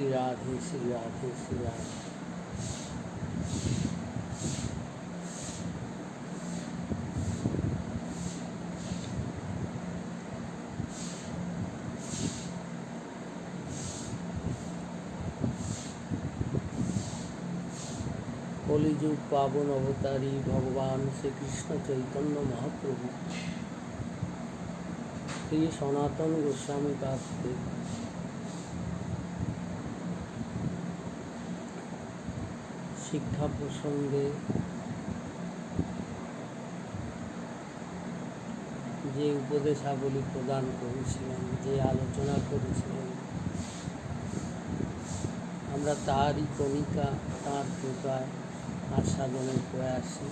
श्री राधे श्री राधे श्री राधे। कलिजुग पावन अवतारी भगवान श्री कृष्ण चैतन्य महाप्रभु श्री सनातन गोस्वामी पाद शिक्षा प्रसंगे जे उपदेशावली प्रदान करेছিলেন, যে আলোচনা করেছিলেন, আমরা তারই কণিকা, তার কৃপায় আস্বাদনের প্রয়াসী।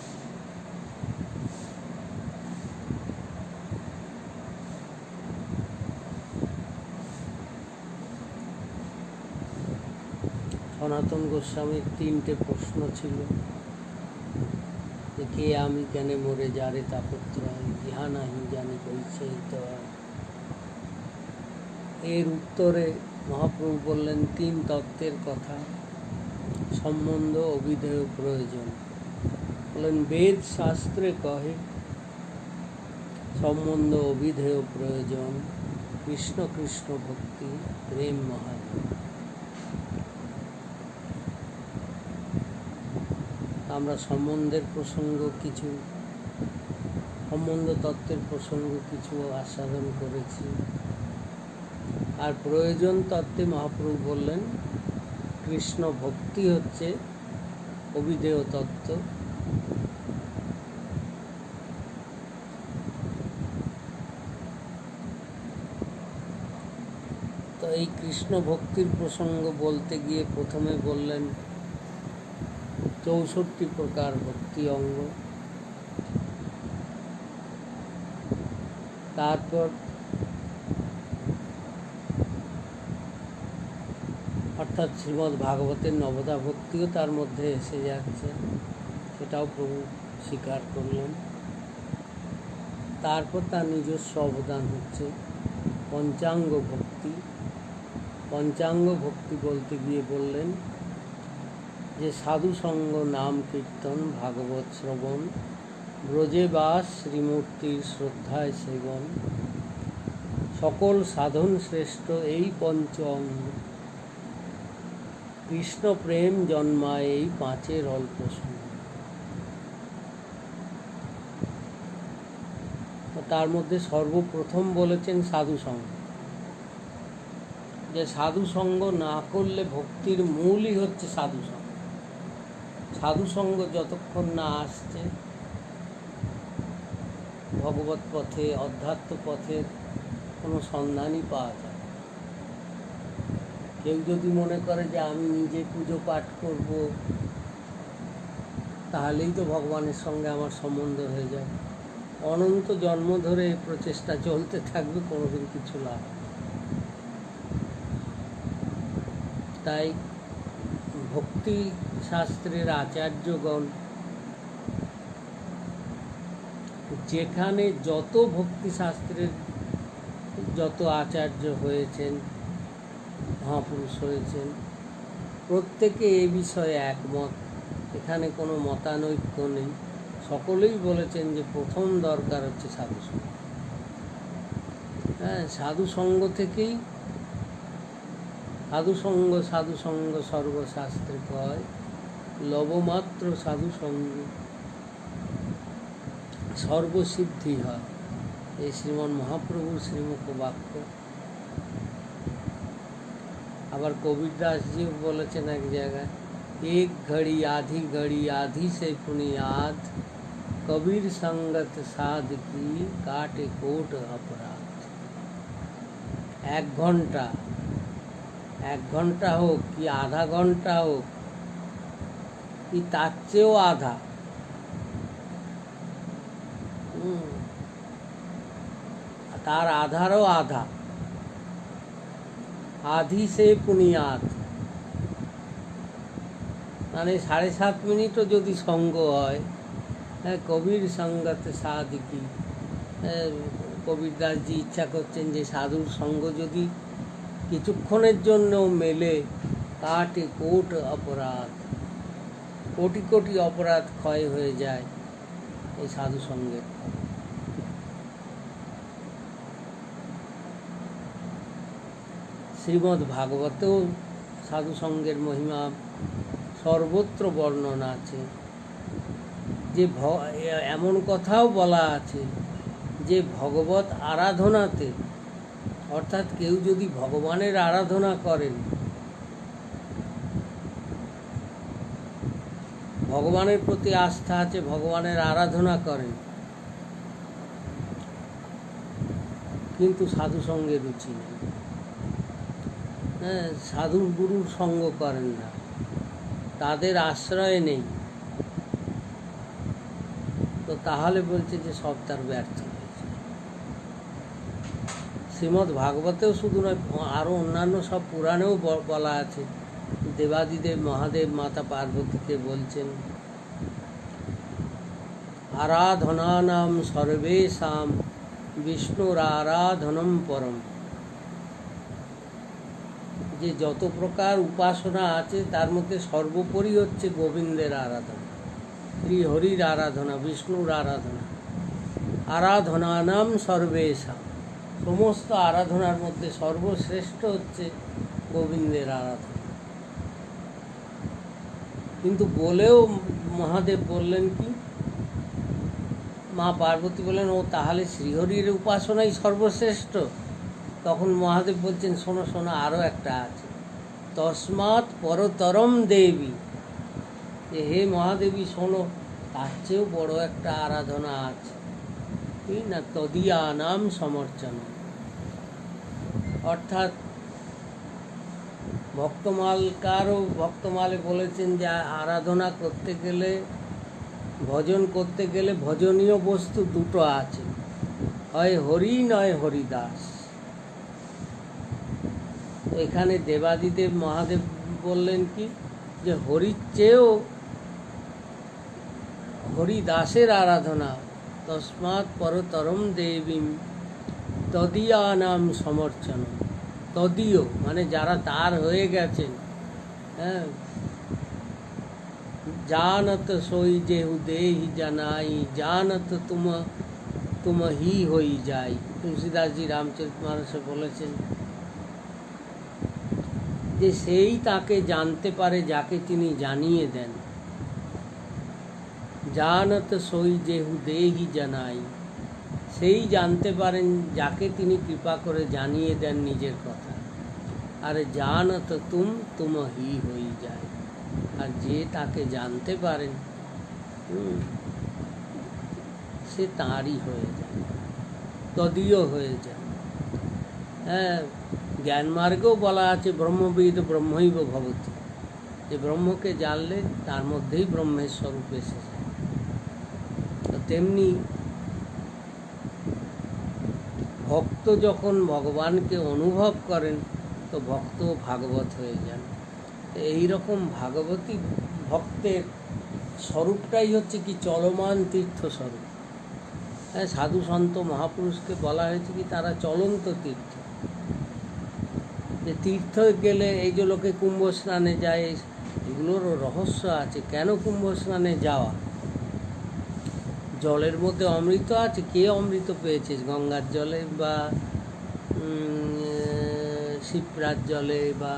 সনাতন গোস্বামীর তিনটে প্রশ্ন ছিল যে কে আমি কেন মরে যারে তাপত্রয় ইহা নাহি জানি পরিচয়িত। এর উত্তরে মহাপ্রভু বললেন তিন তত্ত্বের কথা, সম্বন্ধ, অভিধেয়, প্রয়োজন। বললেন বেদ শাস্ত্রে কহে সম্বন্ধ, অভিধেয়, প্রয়োজন, কৃষ্ণ কৃষ্ণ ভক্তি, প্রেম মহাজন। আমরা সম্বন্ধের প্রসঙ্গ কিছু, সম্বন্ধ তত্ত্বের প্রসঙ্গ কিছু আস্বাদন করেছি। আর প্রয়োজন তত্ত্বে মহাপ্রভু বললেন কৃষ্ণ ভক্তি হচ্ছে অভিধেয় তত্ত্ব। তো এই কৃষ্ণ ভক্তির প্রসঙ্গ বলতে গিয়ে প্রথমে বললেন 64 প্রকার ভক্তি অঙ্গ, তারপর অর্থাৎ শ্রীমদ্ ভাগবতের নবদা ভক্তিও তার মধ্যে এসে যাচ্ছে, সেটাও প্রভু স্বীকার করলেন। তারপর তার নিজস্ব অবদান হচ্ছে পঞ্চাঙ্গ ভক্তি। পঞ্চাঙ্গ ভক্তি বলতে গিয়ে বললেন যে সাধু সঙ্গ, নাম কীর্তন, ভাগবত শ্রবণ, ব্রজে বাস, শ্রীমূর্তির শ্রদ্ধায় সেবন, সকল সাধন শ্রেষ্ঠ এই পঞ্চ অঙ্গ, কৃষ্ণ প্রেম জন্মায় এই পাঁচের অল্প সময়। তার মধ্যে সর্বপ্রথম বলেছেন সাধু সঙ্গ, যে সাধু সঙ্গ না করলে ভক্তির মূলই হচ্ছে সাধু সঙ্গ। সাধু সঙ্গ যতক্ষণ না আসছে ভগবত পথে, অধ্যাত্ম পথের কোনো সন্ধানই পাওয়া যায়। কেউ যদি মনে করে যে আমি নিজে পুজো পাঠ করব, তাহলেই তো ভগবানের সঙ্গে আমার সম্বন্ধ হয়ে যাবে, অনন্ত জন্ম ধরে এই প্রচেষ্টা চলতে থাকবে, কোনোদিন কিছু লাভ। তাই ভক্তি শাস্ত্রের আচার্যগণ যেখানে যত ভক্তি শাস্ত্রের যত আচার্য হয়েছেন, মহাপুরুষ হয়েছেন, প্রত্যেকে এ বিষয়ে একমত, এখানে কোনো মতানৈক্য নেই। সকলেই বলেছেন যে প্রথম দরকার হচ্ছে সাধুসঙ্গ। হ্যাঁ, সাধুসঙ্গ থেকেই, সাধুসঙ্গ সাধুসঙ্গ সর্বশাস্ত্রে কয়, লবমাত্র সাধুসঙ্গ সর্বসিদ্ধি হয়। এই শ্রীমন মহাপ্রভুর শ্রীমুখ বাক্য। আবার কবির দাসজিও বলেছেন এক জায়গায়, এক ঘড়ি আধি ঘড়ি আধি সে পুনিয়াদ, কবির সঙ্গত সাধ কি কাটে কোট অপরাধ। 1 ঘন্টা, 1 ঘন্টা হোক কি আধা ঘন্টা হোক কি তার চেয়েও আধা, তার আধারও আধা, আধি সে পুনিয়াদ, মানে 7.5 মিনিটও যদি সঙ্গ হয়, কবির সঙ্গত সাধকি। কবির দাসজি ইচ্ছা করছেন যে সাধুর সঙ্গ যদি কিছুক্ষণের জন্য মেলে, কাটে কোট অপরাধ, কোটি কোটি অপরাধ ক্ষয় হয়ে যায় এই সাধু সঙ্গের ফলে। শ্রীমদ্ ভাগবতেও সাধু সঙ্গের মহিমা সর্বত্র বর্ণনা আছে, যে এমন কথাও বলা আছে যে ভগবত আরাধনাতে, অর্থাৎ কেউ যদি ভগবানের আরাধনা করেন, ভগবানের প্রতি আস্থা আছে, ভগবানের আরাধনা করেন, কিন্তু সাধু সঙ্গে রুচি নেই, হ্যাঁ, সাধু গুরুর সঙ্গ করেন না, তাদের আশ্রয় নেই, তো তাহলে বলছে যে সব তার ব্যর্থ হয়েছে। শ্রীমদ্ ভাগবতেও শুধু নয়, আরও অন্যান্য সব পুরাণেও বলা আছে। দেবাদিদেব মহাদেব মাতা পার্বতীকে বলছেন, আরাধনানাম সর্বেষাম বিষ্ণুর আরাধনম পরম, যে যত প্রকার উপাসনা আছে তার মধ্যে সর্বোপরি হচ্ছে গোবিন্দের আরাধনা, শ্রী হরির আরাধনা, বিষ্ণুর আরাধনা। আরাধনানাম সর্বেষাম, সমস্ত আরাধনার মধ্যে সর্বশ্রেষ্ঠ হচ্ছে গোবিন্দের আরাধনা। কিন্তু বলেও মহাদেব বললেন কি, মা পার্বতী বললেন, ও তাহলে শ্রীহরির উপাসনাই সর্বশ্রেষ্ঠ? তখন মহাদেব বলছেন, শোনো শোনো, আরও একটা আছে, তস্মাৎ পরতরম দেবী, যে হে মহাদেবী শোনো, তার চেয়েও বড় একটা আরাধনা আছে, কি না, তদিয়া নাম সমর্চন। অর্থাৎ ভক্তমালে বলেছেন যে আরাধনা করতে গেলে, ভজন করতে গেলে ভজনীয় বস্তু দুটো আছে, হয় হরি নয় হরিদাস। এখানে দেবাদিদেব মহাদেব বললেন কি, যে হরির চেয়েও হরিদাসের আরাধনা, তস্মাৎ পরতরম দেবীম তদীয়া নাম সমর্চন। তদীয় মানে যারা তার হয়ে গেছেন, হ্যাঁ, জানত সোই যেহু দেহি জানাই, জানত তুম হি হই যাই। তুলসীদাসজি রামচরিতমানসে বলেছেন যে সেই তাকে জানতে পারে যাকে তিনি জানিয়ে দেন। জানত সোই যেহু দেহি জানাই, সেই জানতে পারেন যাকে তিনি কৃপা করে জানিয়ে দেন নিজের কথা। আর জানত তুম হি হই যায়, আর যে তাকে জানতে পারেন সে তাঁরই হয়ে যায়, তদীয় হয়ে যায়। হ্যাঁ, জ্ঞান মার্গেও বলা আছে, ব্রহ্মবিদ ব্রহ্মৈব ভবতি, যে ব্রহ্মকে জানলে তার মধ্যেই ব্রহ্মের স্বরূপ এসে যায়। তো তেমনি ভক্ত যখন ভগবানকে অনুভব করেন, তো ভক্ত ভাগবত হয়ে যান। এইরকম ভাগবতী ভক্তের স্বরূপটাই হচ্ছে কি, চলমান তীর্থ স্বরূপ। হ্যাঁ, সাধু সন্ত মহাপুরুষকে বলা হয়েছে কি, তারা চলন্ত তীর্থ। যে তীর্থ গেলে, এই যে লোকে কুম্ভ স্নানে যায়, এগুলোরও রহস্য আছে। কেন কুম্ভ স্নানে যাওয়া? জলের মধ্যে অমৃত আছে, কে অমৃত পেয়েছে? গঙ্গার জলে বা শিপ্রার জলে বা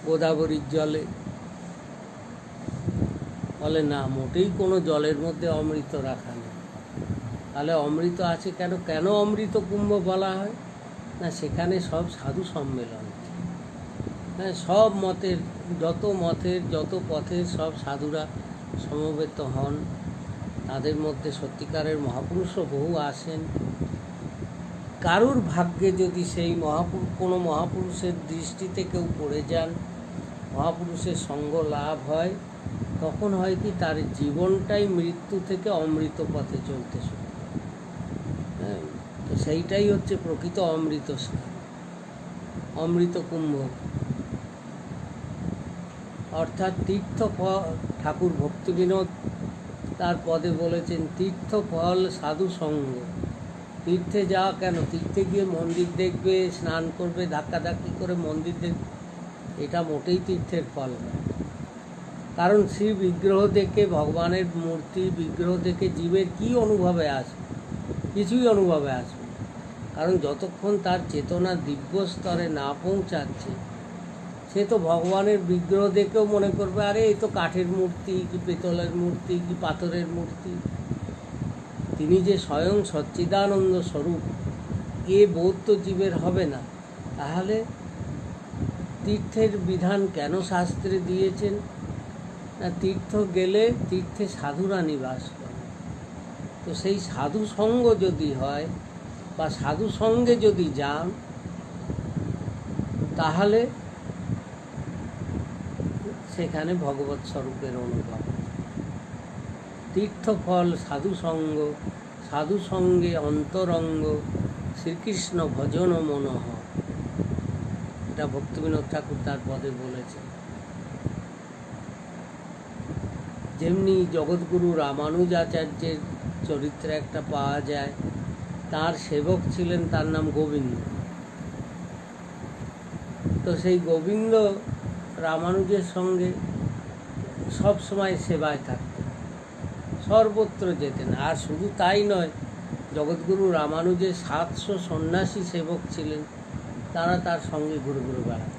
গোদাবরীর জলে? বলে না, মোটেই কোনো জলের মধ্যে অমৃত রাখা নেই। তাহলে অমৃত আছে কেন? কেন অমৃত কুম্ভ বলা হয় না? সেখানে সব সাধু সম্মেলন, হ্যাঁ, সব মতের, যত পথের সব সাধুরা সমবেত হন। তাদের মধ্যে সত্যিকারের মহাপুরুষও বহু আসেন। কারুর ভাগ্যে যদি সেই কোনো মহাপুরুষের দৃষ্টিতে কেউ পড়ে যান, মহাপুরুষের সঙ্গ লাভ হয়, তখন হয় কি, তার জীবনটাই মৃত্যু থেকে অমৃত পথে চলতে শুরু করে। হ্যাঁ, তো সেইটাই হচ্ছে প্রকৃত অমৃত স্নান, অমৃত কুম্ভ। অর্থাৎ ঠাকুর ভক্তিবিনোদ তার পদে বলেছেন, তীর্থ ফল সাধু সঙ্গ। তীর্থে যাওয়া কেন? তীর্থে গিয়ে মন্দির দেখবে, স্নান করবে, ধাক্কাধাক্কি করে মন্দির দেখবে, এটা মোটেই তীর্থের ফল নয়। কারণ শ্রী বিগ্রহ দেখে, ভগবানের মূর্তি বিগ্রহ দেখে জীবের কী অনুভবে আসবে? কিছুই অনুভবে আসবে না। কারণ যতক্ষণ তার চেতনা দিব্য স্তরে না পৌঁছাচ্ছে, সে তো ভগবানের বিগ্রহ দেখেও মনে করবে আরে এই তো কাঠের মূর্তি, কি পেতলের মূর্তি, কি পাথরের মূর্তি। তিনি যে স্বয়ং সচ্চিদানন্দ স্বরূপ, এ বোধ তো জীবের হবে না। তাহলে তীর্থের বিধান কেন শাস্ত্রে দিয়েছেন? না, তীর্থ গেলে তীর্থে সাধুরা নিবাস করে। তো সেই সাধু সঙ্গ যদি হয় বা সাধু সঙ্গে যদি যান, তাহলে সেখানে ভগবৎ স্বরূপের অনুভব। তীর্থফল সাধুসঙ্গ, সাধুসঙ্গে অন্তরঙ্গ, শ্রীকৃষ্ণ ভজন মনোহ। এটা ভক্তিবিনোদ ঠাকুর তার পদে বলেছেন। যেমনি জগৎগুরু রামানুজাচার্যের চরিত্রে একটা পাওয়া যায়, তার সেবক ছিলেন, তার নাম গোবিন্দ। তো সেই গোবিন্দ রামানুজের সঙ্গে সব সময় সেবায় থাকতেন, সর্বত্র যেতেন। আর শুধু তাই নয়, জগৎগুরু রামানুজের 700 সন্ন্যাসী সেবক ছিলেন, তারা তার সঙ্গে ঘুরে ঘুরে বেড়াতেন।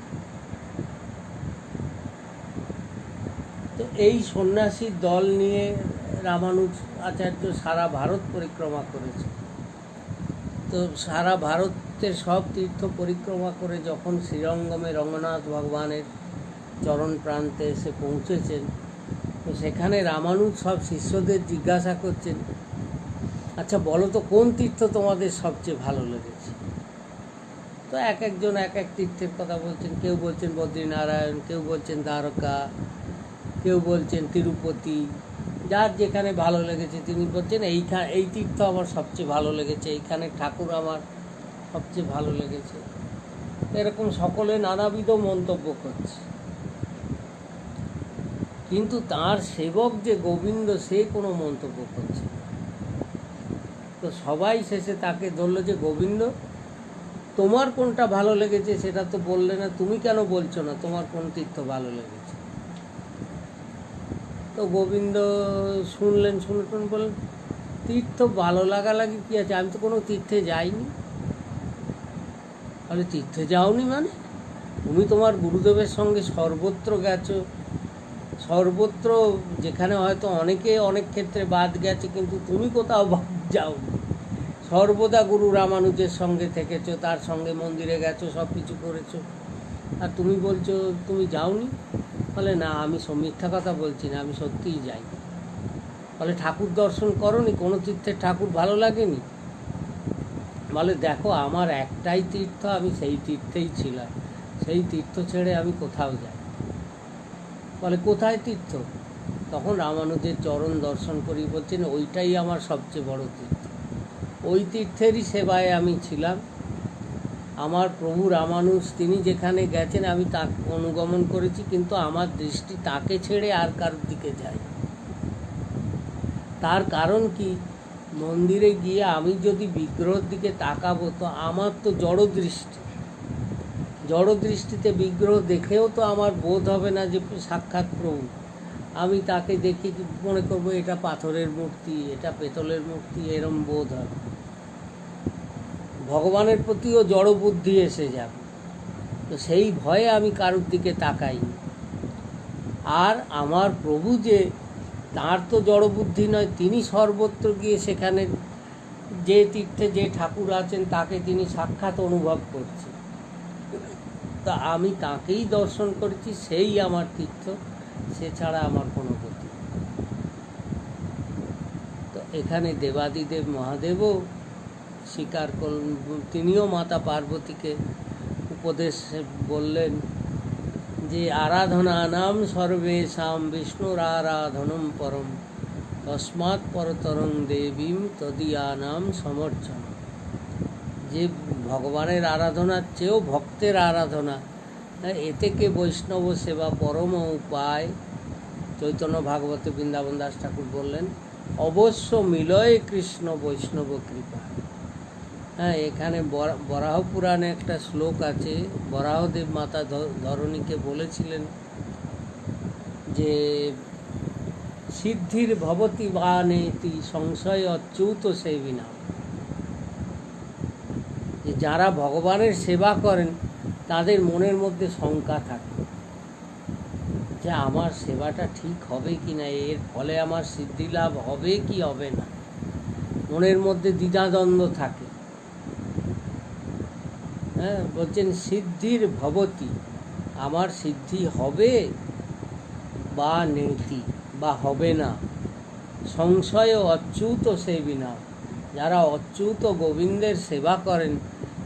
তো এই সন্ন্যাসীর দল নিয়ে রামানুজ আচার্য সারা ভারত পরিক্রমা করেছে। তো সারা ভারতের সব তীর্থ পরিক্রমা করে যখন শ্রীরঙ্গমে রঙ্গনাথ ভগবানের চরণ প্রান্তে এসে পৌঁছেছেন, তো সেখানে রামানুজ সব শিষ্যদের জিজ্ঞাসা করছেন, আচ্ছা বলো তো কোন তীর্থ তোমাদের সবচেয়ে ভালো লেগেছে? তো এক একজন এক এক তীর্থের কথা বলছেন। কেউ বলছেন বদ্রীনারায়ণ, কেউ বলছেন দ্বারকা, কেউ বলছেন তিরুপতি। যার যেখানে ভালো লেগেছে তিনি বলছেন এই তীর্থ আমার সবচেয়ে ভালো লেগেছে, এইখানে ঠাকুর আমার সবচেয়ে ভালো লেগেছে। এরকম সকলে নানাবিধ মন্তব্য করছে। কিন্তু তার সেবক যে গোবিন্দ, সে কোনো মন্তব্য করছে না। তো সবাই শেষে তাকে ধরলো যে গোবিন্দ, তোমার কোনটা ভালো লেগেছে সেটা তো বললে না, তুমি কেন বলছো না তোমার কোন তীর্থ ভালো লেগেছে? তো গোবিন্দ শুনলেন, বললেন তীর্থ ভালো লাগি কী আছে, আমি তো কোনো তীর্থে যাইনি। তাহলে তীর্থে যাওনি মানে? তুমি তোমার গুরুদেবের সঙ্গে সর্বত্র গেছো, সর্বত্র যেখানে হয়তো অনেকে অনেক ক্ষেত্রে বাদ গেছে, কিন্তু তুমি কোথাও বাদ যাওনি। সর্বদা গুরু রামানুজের সঙ্গে থেকেছো, তার সঙ্গে মন্দিরে গেছো, সব কিছু করেছো, আর তুমি বলছো তুমি যাওনি? বলে না, আমি মিথ্যা কথা বলছি না, আমি সত্যিই যাই। বলে ঠাকুর দর্শন করোনি? কোনো তীর্থের ঠাকুর ভালো লাগেনি? বলে দেখো, আমার একটাই তীর্থ, আমি সেই তীর্থেই ছিলাম, সেই তীর্থ ছেড়ে আমি কোথাও যাই। বলে কোথায় তীর্থ? তখন রামানুজের চরণ দর্শন করি, বলছেন ওইটাই আমার সবচেয়ে বড় তীর্থ, ওই তীর্থেরই সেবায় আমি ছিলাম। আমার প্রভু রামানুজ তিনি যেখানে গেছেন আমি তাকে অনুগমন করেছি, কিন্তু আমার দৃষ্টি তাকে ছেড়ে আর কারোর দিকে যায়। তার কারণ কি? মন্দিরে গিয়ে আমি যদি বিগ্রহের দিকে তাকাবো, তো আমার তো জড় দৃষ্টিতে বিগ্রহ দেখেও তো আমার বোধ হবে না যে সাক্ষাৎ প্রভু। আমি তাকে দেখে মনে করবো এটা পাথরের মূর্তি, এটা পেতলের মূর্তি, এরম বোধ হবে। ভগবানের প্রতিও জড় বুদ্ধি এসে যাবে। তো সেই ভয়ে আমি কারোর দিকে তাকাইনি। আর আমার প্রভু যে, তার তো জড় বুদ্ধি নয়, তিনি সর্বত্র গিয়ে সেখানে যে তীর্থে যে ঠাকুর আছেন তাকে তিনি সাক্ষাৎ অনুভব করছেন। তা আমি তাকেই দর্শন করেছি, সেই আমার তীর্থ, সে ছাড়া আমার কোনো গতি। তো এখানে দেবাদিদেব মহাদেবও স্বীকার করলেন, তিনিও মাতা পার্বতীকে উপদেশ বললেন যে আরাধনা নাম সর্বেশাম বিষ্ণুর আরাধনম পরম তস্মাৎ পরতরং দেবীম তদীয়ানাম সমর্চন। যে ভগবানের আরাধনার চেয়েও ভক্তের আরাধনা, এ থেকে বৈষ্ণব সেবা পরম উপায়। চৈতন্য ভাগবতে বৃন্দাবন দাস ঠাকুর বললেন, অবশ্য মিলয় কৃষ্ণ বৈষ্ণব কৃপা। হ্যাঁ, এখানে বরাহ পুরাণে একটা শ্লোক আছে। বরাহদেব মাতা ধরণীকে বলেছিলেন যে সিদ্ধির ভবতি বা নেতি সংশয় অচ্যুত সেবিনা, যে যারা ভগবানের সেবা করেন তাদের মনের মধ্যে শঙ্কা থাকে যে আমার সেবাটা ঠিক হবে কি না, এর ফলে আমার সিদ্ধি লাভ হবে কি হবে না, মনের মধ্যে দ্বিধাদ্বন্দ্ব থাকে। হ্যাঁ, বলছেন সিদ্ধির ভবতি, আমার সিদ্ধি হবে বা নেতি বা হবে না, সংশয় অচ্যুত সেবিনা, যারা অচ্যুত গোবিন্দের সেবা করেন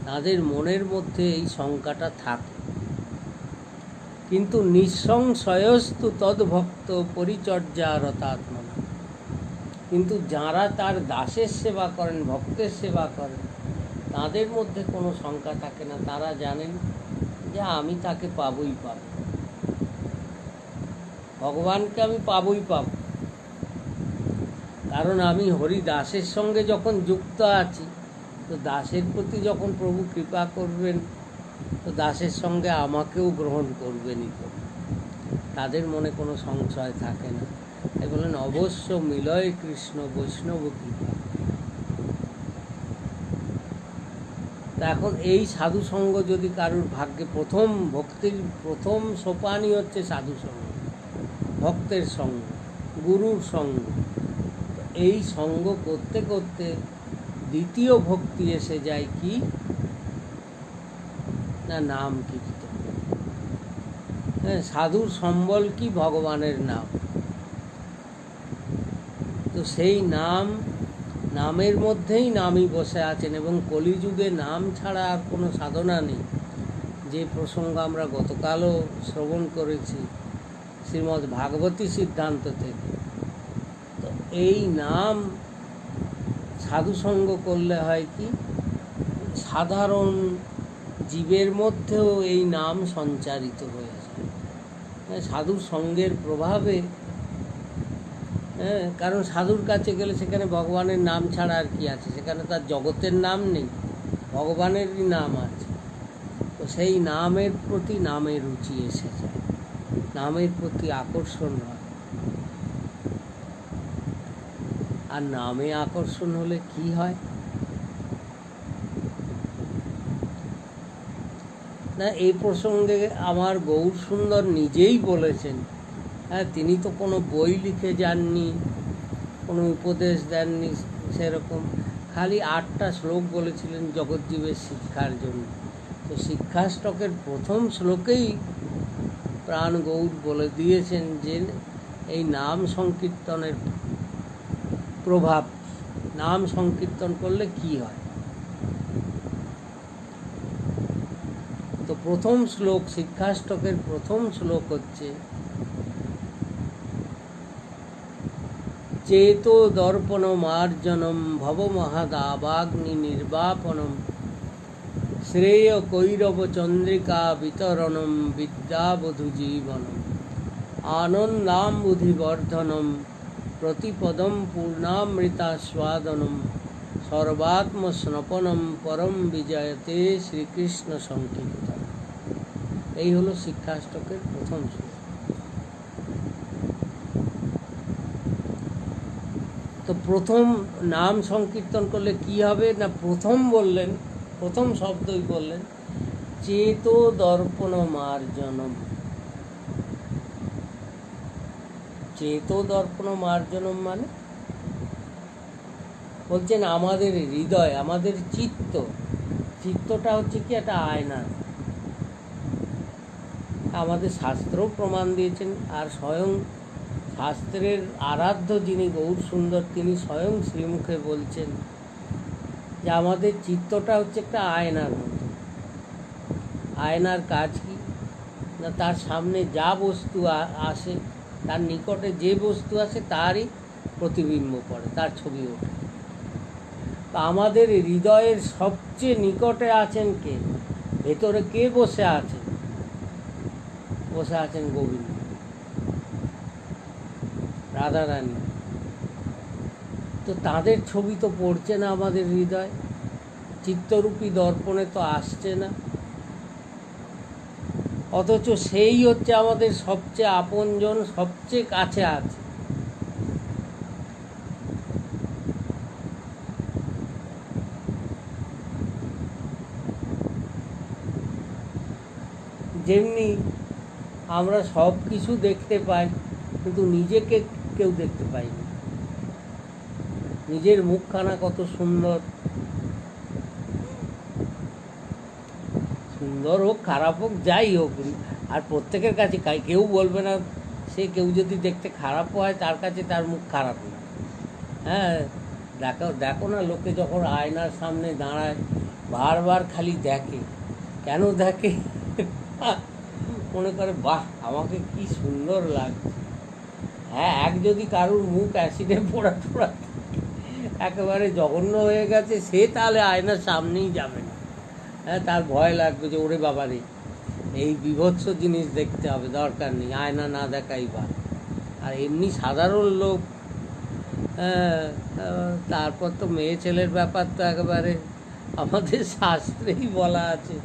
তাদের মনের মধ্যে এই শঙ্কাটা থাকে। কিন্তু নিঃসংশয়স্তু তদ্ভক্ত পরিচর্যারতাত্মনা, কিন্তু যারা তার দাসের সেবা করেন, ভক্তের সেবা করেন, তাদের মধ্যে কোনো শঙ্কা থাকে না। তারা জানেন যে আমি তাকে পাবই পাব, ভগবানকে আমি পাবই পাব, কারণ আমি হরি দাসের সঙ্গে যখন যুক্ত আছি, তো দাসের প্রতি যখন প্রভু কৃপা করবেন, তো দাসের সঙ্গে আমাকেও গ্রহণ করবেনই। তো তাদের মনে কোনো সংশয় থাকে না। তাই বলেন অবশ্য মিলয় কৃষ্ণ বৈষ্ণব কৃপা। তা এখন এই সাধুসঙ্গ যদি কারুর ভাগ্যে, প্রথম ভক্তির প্রথম সোপানই হচ্ছে সাধুসঙ্গ, ভক্তের সঙ্গ, গুরুর সঙ্গ। এই সঙ্গ করতে করতে দ্বিতীয় ভক্তি এসে যায় কি না, নাম কীর্তন। হ্যাঁ, সাধুর সম্বল কি ভগবানের নাম। তো সেই নামের মধ্যেই নামই বসে আছেন, এবং কলিযুগে নাম ছাড়া আর কোনো সাধনা নেই। যে প্রসঙ্গ আমরা গতকালও শ্রবণ করেছি শ্রীমদ্ ভাগবতী সিদ্ধান্ত থেকে। তো এই নাম সাধুসঙ্গ করলে হয় কি, সাধারণ জীবের মধ্যেও এই নাম সঞ্চারিত হয়ে যায় সাধুর সঙ্গের প্রভাবে। হ্যাঁ, কারণ সাধুর কাছে গেলে সেখানে ভগবানের নাম ছাড়া আর কি আছে, সেখানে তার জগতের নাম নেই, ভগবানেরই নাম আছে। তো সেই নামের প্রতি নামের রুচি এসে যায়, নামের প্রতি আকর্ষণ হয়। আর নামে আকর্ষণ হলে কি হয় না, এই প্রসঙ্গে আমার গৌর সুন্দর নিজেই বলেছেন। হ্যাঁ, তিনি তো কোনো বই লিখে যাননি, কোনো উপদেশ দেননি সেরকম, খালি 8টা শ্লোক বলেছিলেন জগৎজীবের শিক্ষার জন্য। তো শিক্ষাষ্টকের প্রথম শ্লোকেই প্রাণ গৌর বলে দিয়েছেন যে এই নাম সংকীর্তনের প্রভাব, নাম সংকীর্তন করলে কি হয়। তো প্রথম শ্লোক, শিক্ষাষ্টকের প্রথম শ্লোক হচ্ছে চেতো দর্পণ মার্জনম ভব মহাদাবাগ্নি নির্বাপনম শ্রেয় কৈরব চন্দ্রিকা বিতরণম বিদ্যাবধূ জীবনম আনন্দাম্বুধিবর্ধনম প্রতিপদম পূর্ণামৃতাস্বাদনম সর্বাত্মস্নপনম পরম বিজয়তে শ্রীকৃষ্ণ সংকীর্তন। এই হলো শিক্ষাষ্টকের প্রথম শ্লোক। তো প্রথম নাম সংকীর্তন করলে কি হবে না, প্রথম বললেন, প্রথম শব্দই বললেন চেতো দর্পণ মার্জনম। চেতো দর্পণ মার্জনম মানে বলছেন আমাদের হৃদয়, আমাদের চিত্তটা হচ্ছে কি একটা আয়না। আমাদের শাস্ত্রও প্রমাণ দিয়েছেন, আর স্বয়ং শাস্ত্রের আরাধ্য যিনি গৌর সুন্দর, তিনি স্বয়ং শ্রীমুখে বলছেন যে আমাদের চিত্তটা হচ্ছে একটা আয়নার মতো। আয়নার কাজ কি না, তার সামনে যা বস্তু আসে, তার নিকটে যে বস্তু আসে তারই প্রতিবিম্ব পড়ে, তার ছবি ওঠে। তো আমাদের হৃদয়ের সবচেয়ে নিকটে আছেন কে, ভেতরে কে বসে আছে, বসে আছেন গোবিন্দ, রাধারানী। তো তাদের ছবি তো পড়ছে না আমাদের হৃদয়, চিত্তরূপী দর্পণে তো আসছে না, অথচ সেই হচ্ছে আমাদের সবচেয়ে আপনজন, সবচেয়ে কাছে আছে। যেমনি আমরা সব কিছু দেখতে পাই, কিন্তু নিজেকে কেউ দেখতে পাই না। নিজের মুখখানা কত সুন্দর, সুন্দর হোক খারাপ হোক যাই হোক, আর প্রত্যেকের কাছে কেউ বলবে না সে, কেউ যদি দেখতে খারাপ হয় তার কাছে তার মুখ খারাপ না। হ্যাঁ, দেখো না, লোকে যখন আয়নার সামনে দাঁড়ায় বারবার খালি দেখে, কেন দেখে? মনে করে বাহ, আমাকে কি সুন্দর লাগছে। হ্যাঁ, যদি কারুর মুখ অ্যাসিডে পোড়া একেবারে জঘন্য হয়ে গেছে, সে তাহলে আয়নার সামনেই যাবে না। হ্যাঁ, তার ভয় লাগবে যে ওরে বাবা রে, এই বীভৎস জিনিস দেখতে হবে, দরকার নেই, আয়না না দেখাই বা। আর এমনি সাধারণ লোক, তারপর তো মেয়ে ছেলের ব্যাপার তো একেবারে আমাদের শাস্ত্রেই বলা আছে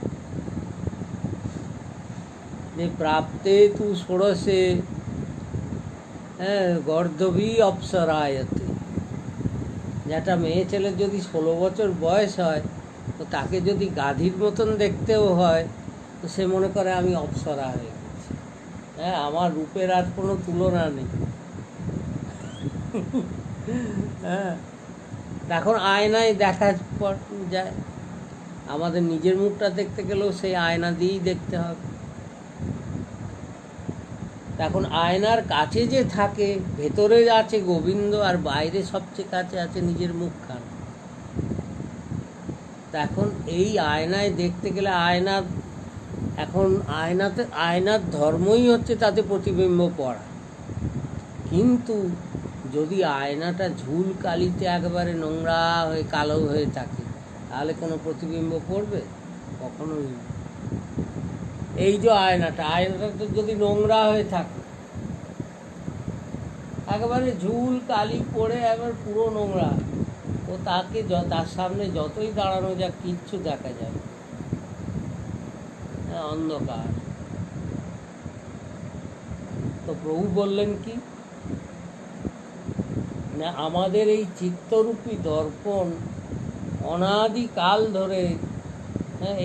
যে প্রাপ্তে তু ষোড়শে গর্ধবী অপ্সরায়তে। যেটা মেয়ে ছেলের যদি 16 বছর বয়স হয়, তো তাকে যদি গাধীর মতন দেখতেও হয়, তো সে মনে করে আমি অপ্সরা হয়ে গেছি। হ্যাঁ, আমার রূপের আর কোনো তুলনা নেই। হ্যাঁ, এখন আয়নায় দেখা যায়, আমাদের নিজের মুখটা দেখতে গেলেও সেই আয়না দিয়েই দেখতে হবে। এখন আয়নার কাছে যে থাকে, ভেতরে আছে গোবিন্দ, আর বাইরে সবচেয়ে কাছে আছে নিজের মুখখানা। এখন এই আয়নায় দেখতে গেলে আয়নার ধর্মই হচ্ছে তাতে প্রতিবিম্ব পড়া। কিন্তু যদি আয়নাটা ঝুল কালিতে একেবারে নোংরা হয়ে কালো হয়ে থাকে, তাহলে কোনো প্রতিবিম্ব পড়বে? কখনোই না। এই যে আয়নাটা তো যদি নোংরা হয়ে থাকে, একেবারে ঝুল কালি পড়ে একবার পুরো নোংরা, ও তার সামনে যতই দাঁড়ানো যাক কিচ্ছু দেখা যাবে, অন্ধকার। তো প্রভু বললেন কি না, আমাদের এই চিত্তরূপী দর্পণ অনাদিকাল ধরে,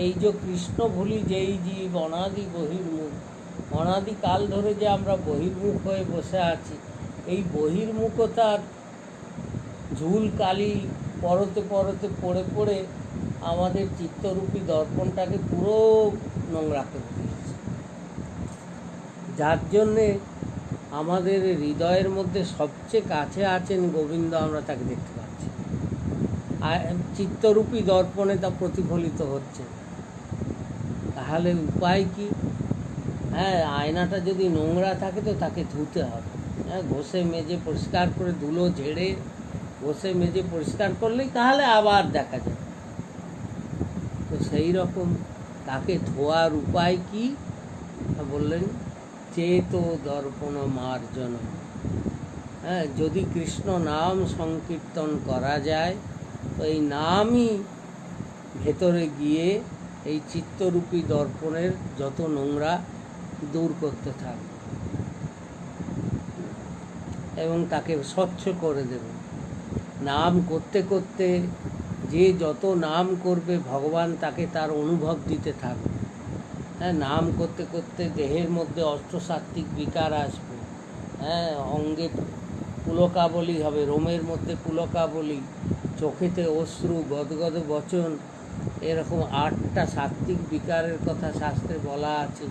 এই যে কৃষ্ণ ভুলি যেই জীব অনাদি বহির্মুখ, অনাদিকাল ধরে যে আমরা বহির্মুখ হয়ে বসে আছি, এই বহির্মুখতার ঝুল কালি পরতে পরতে পড়ে পড়ে আমাদের চিত্তরূপী দর্পণটাকে পুরো নোংরা করে দিয়েছে। যার জন্যে আমাদের হৃদয়ের মধ্যে সবচেয়ে কাছে আছেন গোবিন্দ, আমরা তাকে দেখতে পাচ্ছি, আর চিত্তরূপী দর্পণে তা প্রতিফলিত হচ্ছে। তাহলে উপায় কি? হ্যাঁ, আয়নাটা যদি নোংরা থাকে তো তাকে ধুতে হবে। হ্যাঁ, ঘষে মেজে পরিষ্কার করে, ধুলো ঝেড়ে ঘষে মেজে পরিষ্কার করলেই তাহলে আবার দেখা যায়। তো সেই রকম তাকে ধোয়ার উপায় কি? বললেন চেত দর্পণ মার্জন। হ্যাঁ, যদি কৃষ্ণ নাম সংকীর্তন করা যায়, তো এই নামই ভেতরে গিয়ে এই চিত্তরূপী দর্পণের যত নোংরা দূর করতে থাকবে এবং তাকে স্বচ্ছ করে দেবে। নাম করতে করতে যে যত নাম করবে, ভগবান তাকে তার অনুভব দিতে থাকবে। হ্যাঁ, নাম করতে করতে দেহের মধ্যে অষ্টসাত্ত্বিক বিকার আসবে। হ্যাঁ, অঙ্গে পুলকাবলী হবে, রোমের মধ্যে পুলকাবলী, চোখেতে অশ্রু, গদগদ বচন, এরকম 8টা সাত্ত্বিক বিকারের কথা শাস্ত্রে বলা আছে।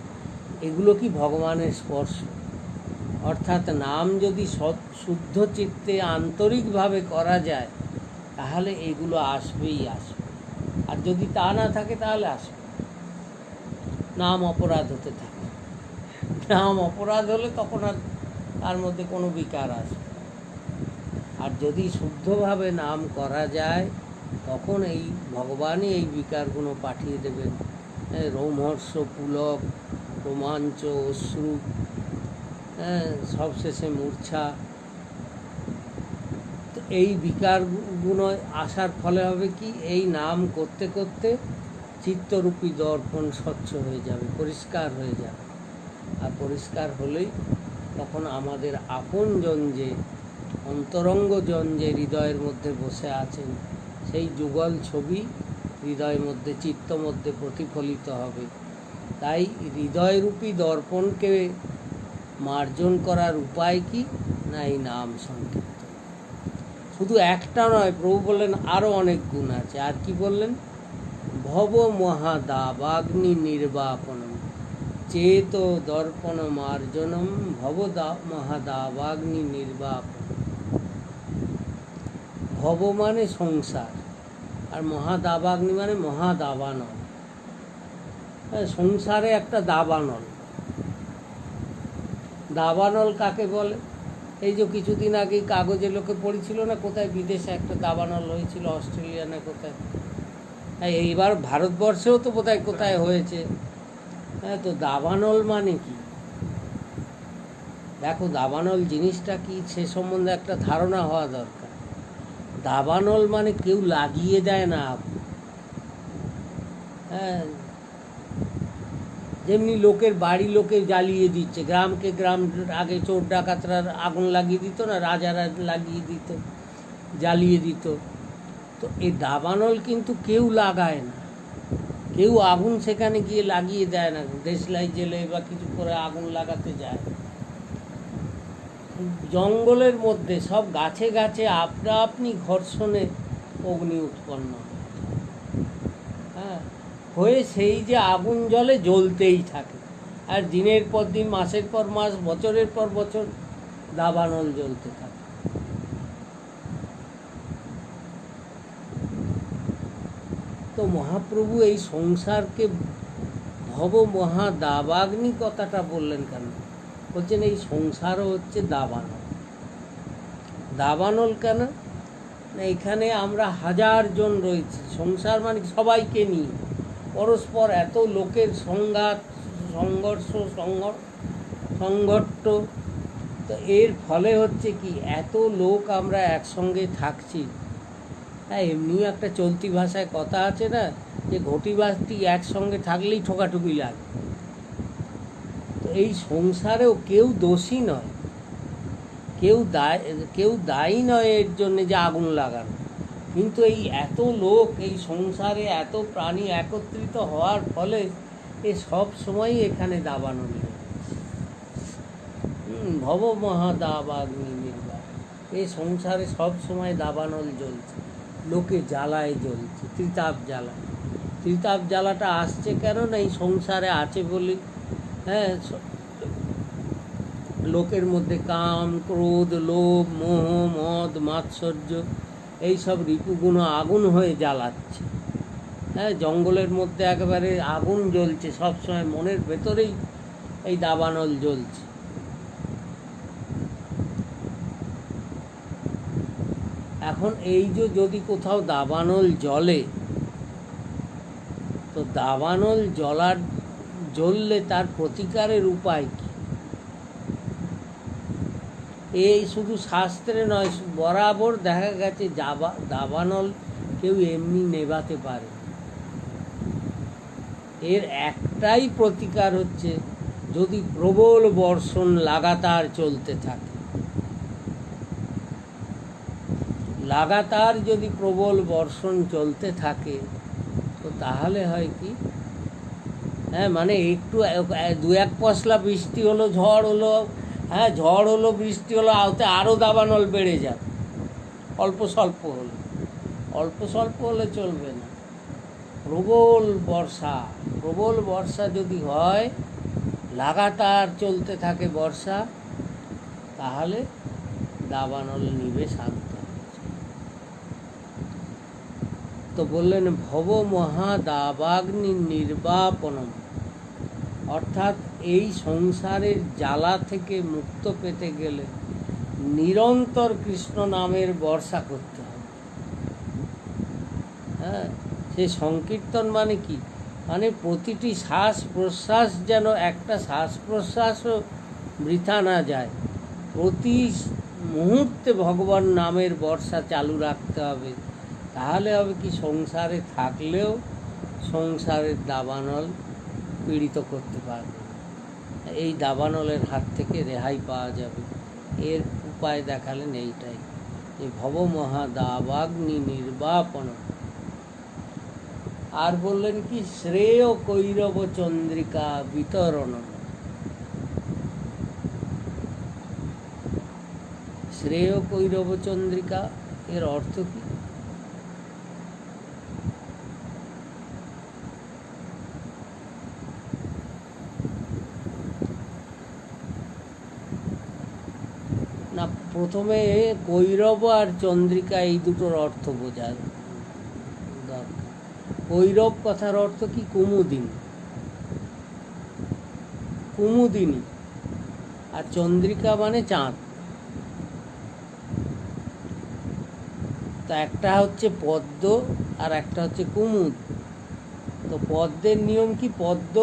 এগুলো কি ভগবানের স্পর্শ। অর্থাৎ নাম যদি শুদ্ধ চিত্তে আন্তরিকভাবে করা যায়, তাহলে এগুলো আসবেই আসবে। আর যদি তা না থাকে তাহলে আসবে নাম অপরাধ হতে থাকে। নাম অপরাধ হলে তখন আর তার মধ্যে কোনো বিকার আসবে। আর যদি শুদ্ধভাবে নাম করা যায়, তখন এই ভগবানই এই বিকারগুলো পাঠিয়ে দেবেন। রোমহর্ষ, পুলক, রোমাঞ্চ, অশ্রু, সবশেষে মূর্ছা। তো এই বিকারগুলো আসার ফলে হবে কি, এই নাম করতে করতে চিত্তরূপী দর্পণ স্বচ্ছ হয়ে যাবে, পরিষ্কার হয়ে যাবে। আর পরিষ্কার হলেই তখন আমাদের আপনজন যে, অন্তরঙ্গজন যে হৃদয়ের মধ্যে বসে আছেন, সেই যুগল ছবি হৃদয়ের মধ্যে, চিত্ত মধ্যে প্রতিফলিত হবে। তাই হৃদয়রূপী দর্পণকে মার্জন করার উপায় কি না, এই নাম সংকীর্তন। শুধু একটা নয়, প্রভু বললেন আরও অনেক গুণ আছে। আর কি বললেন? ভব মহাদাবাগ্নি নির্বাপনম চেত দর্পণ মার্জনম ভব মহাদাবাগ্নি নির্বাপন। ভব মানে সংসার, আর মহাদাবাগ্নি মানে মহাদাবানল। সংসারে একটা দাবানল। দাবানল কাকে বলে? এই যে কিছুদিন আগে কাগজে লোকে পড়েছিল না, কোথায় বিদেশে একটা দাবানল হয়েছিল, অস্ট্রেলিয়া না কোথায়। এইবার ভারতবর্ষেও তো বোধহয় কোথায় হয়েছে। হ্যাঁ, তো দাবানল মানে কি? দেখো, দাবানল জিনিসটা কি সে সম্বন্ধে একটা ধারণা হওয়া দরকার। দাবানল মানে কেউ লাগিয়ে দেয় না। হ্যাঁ, যেমনি লোকের বাড়ি লোকে জ্বালিয়ে দিচ্ছে, গ্রামকে গ্রাম আগে চোর ডাকাতরা আগুন লাগিয়ে দিত না, রাজারা লাগিয়ে দিত, জ্বালিয়ে দিত। তো এই দাবানল কিন্তু কেউ লাগায় না, কেউ আগুন সেখানে গিয়ে লাগিয়ে দেয় না, দেশলাই জেলে বা কিছু করে আগুন লাগাতে যায়। জঙ্গলের মধ্যে সব গাছে গাছে আপনা আপনি ঘর্ষণে অগ্নি উৎপন্ন হয়ে সেই যে আগুন জ্বলে, জ্বলতেই থাকে। আর দিনের পর দিন, মাসের পর মাস, বছরের পর বছর দাবানল জ্বলতে থাকে। তো মহাপ্রভু এই সংসারকে ভব মহাদাবাগ্নি কথাটা বললেন কেন? বলছেন এই সংসারও হচ্ছে দাবানল। দাবানল কেন না, এখানে আমরা 1000 জন রয়েছি। সংসার মানে সবাইকে নিয়ে, পরস্পর এত লোকের সংঘাত, সংঘর্ষ, সংঘট্ট। তো এর ফলে হচ্ছে কি, এত লোক আমরা একসঙ্গে থাকছি। হ্যাঁ, এমনি একটা চলতি ভাষায় কথা আছে না, যে ঘটিবাসটি একসঙ্গে থাকলেই ঠোকাঠুকি লাগে। তো এই সংসারেও কেউ দোষী নয়, কেউ দায়ী নয় এর জন্য যে আগুন লাগানো। কিন্তু এই এত লোক, এই সংসারে এত প্রাণী একত্রিত হওয়ার ফলে এ সব সময়ই এখানে দাবানল। ভব মহাদাবাগ্নি নির্বাপন। এই সংসারে সব সময় দাবানল জ্বলছে, লোকে জ্বালায় জ্বলছে, ত্রিতাপ জ্বালা। ত্রিতাপ জ্বালাটা আসছে কেন না, এই সংসারে আছে বলে। হ্যাঁ, লোকের মধ্যে কাম, ক্রোধ, লোভ, মোহ, মদ, মাৎসর্য, এইসব রিপুগুণ আগুন হয়ে জ্বালাচ্ছে। হ্যাঁ, জঙ্গলের মধ্যে একেবারে আগুন জ্বলছে সবসময়, মনের ভেতরেই এই দাবানল জ্বলছে। এখন এই যে যদি কোথাও দাবানল জ্বলে, তো দাবানল জ্বললে তার প্রতিকারের উপায় কি? এই শুধু শাস্ত্রে নয়, বরাবর দেখা গেছে দাবানল কেউ এমনি নেভাতে পারে। এর একটাই প্রতিকার হচ্ছে, যদি প্রবল বর্ষণ লাগাতার চলতে থাকে। লাগাতার যদি প্রবল বর্ষণ চলতে থাকে, তো তাহলে হয় কি, হ্যাঁ, মানে একটু 2-1 পশলা বৃষ্টি হলো, ঝড় হলো, হ্যাঁ, ঝড় হলো, বৃষ্টি হলো, আরও দাবানল বেড়ে যাবে। অল্প স্বল্প হলে চলবে না। প্রবল বর্ষা যদি হয়, লাগাতার চলতে থাকে বর্ষা, তাহলে দাবানল নিবে শান্ত। তো বললেন ভব মহাদাবাগ্নি নির্বাপনম, অর্থাৎ এই সংসারের জ্বালা থেকে মুক্ত পেতে গেলে নিরন্তর কৃষ্ণ নামের বর্ষা করতে হবে। হ্যাঁ, সে সংকীর্তন মানে কি, মানে প্রতিটি শ্বাস প্রশ্বাস যেন একটা শ্বাস প্রশ্বাসও বৃথা না যায়। প্রতি মুহূর্তে ভগবান নামের বর্ষা চালু রাখতে হবে, তাহলে হবে কি সংসারে থাকলেও সংসারের দাবানল পীড়িত করতে পারবে, এই দাবানলের হাত থেকে রেহাই পাওয়া যাবে। এর উপায় দেখালেন এইটাই, যে ভব মহাদাবাগ্নি নির্বাপন। আর বললেন কি শ্রেয় কৈরব চন্দ্রিকা বিতরণ। শ্রেয় কৈরব চন্দ্রিকা এর অর্থ কি? না, প্রথমে কৈরব আর চন্দ্রিকা এই দুটোর অর্থ বোঝার দরকার। কৈরব কথার অর্থ কি? কুমুদিনী, কুমুদিনী। আর চন্দ্রিকা মানে চাঁদ। তা একটা হচ্ছে পদ্ম আর একটা হচ্ছে কুমুদ। তো পদ্মের নিয়ম কি? পদ্ম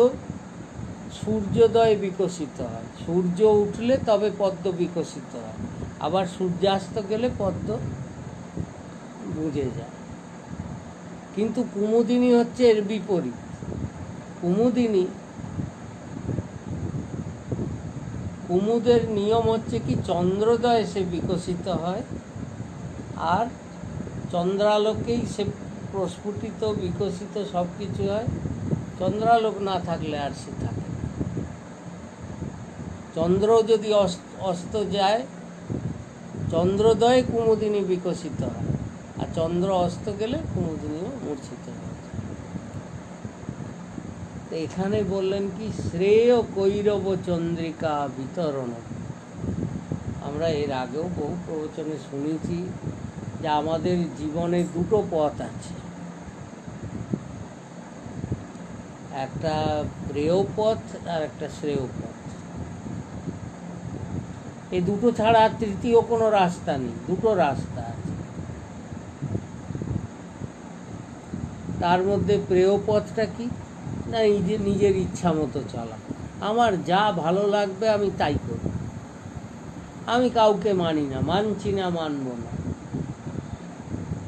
সূর্যোদয়ে বিকশিত হয়, সূর্য উঠলে তবে পদ্ম বিকশিত হয়, আবার সূর্যাস্ত গেলে পদ্ম বুঝে যায়। কিন্তু কুমুদিনী হচ্ছে এর বিপরীত। কুমুদিনী, কুমুদের নিয়ম হচ্ছে কি চন্দ্রোদয়ে সে বিকশিত হয়, আর চন্দ্রালোকেই সে প্রস্ফুটিত বিকশিত সব কিছু হয়। চন্দ্রালোক না থাকলে আর সে থাকে। চন্দ্র যদি অস্ত যায়, চন্দ্রোদয়ে কুমুদিনী বিকশিত হয়, আর চন্দ্র অস্ত গেলে কুমুদিনীও মূর্ছিত হয়। এখানে বললেন কি শ্রেয় কৈরব চন্দ্রিকা বিতরণ। আমরা এর আগেও বহু প্রবচনে শুনেছি যে আমাদের জীবনে দুটো পথ আছে, একটা প্রেয় পথ আর একটা শ্রেয় পথ। এই দুটো ছাড়া আর তৃতীয় কোনো রাস্তা নেই, দুটো রাস্তা আছে। তার মধ্যে প্রেয় পথটা কি? না, নিজের ইচ্ছা মতো চলা, আমার যা ভালো লাগবে আমি তাই করব, আমি কাউকে মানি না, মানছি না, মানব না,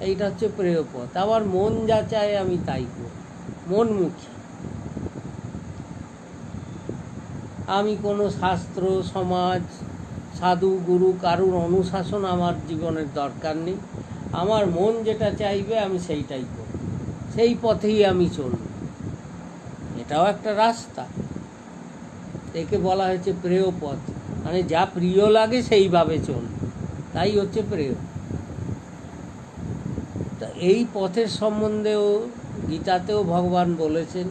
এইটা হচ্ছে প্রেয় পথ। আমার মন যা চায় আমি তাই করব, মনমুখী। আমি কোনো শাস্ত্র, সমাজ, সাধু, গুরু কারুর অনুশাসন আমার জীবনের দরকার নেই, আমার মন যেটা চাইবে আমি সেইটাই করব, সেই পথেই আমি চলব। এটাও একটা রাস্তা, একে বলা হয়েছে প্রেয় পথ, মানে যা প্রিয় লাগে সেইভাবে চলবে, তাই হচ্ছে প্রেয়। তা এই পথের সম্বন্ধেও গীতাতেও ভগবান বলেছেন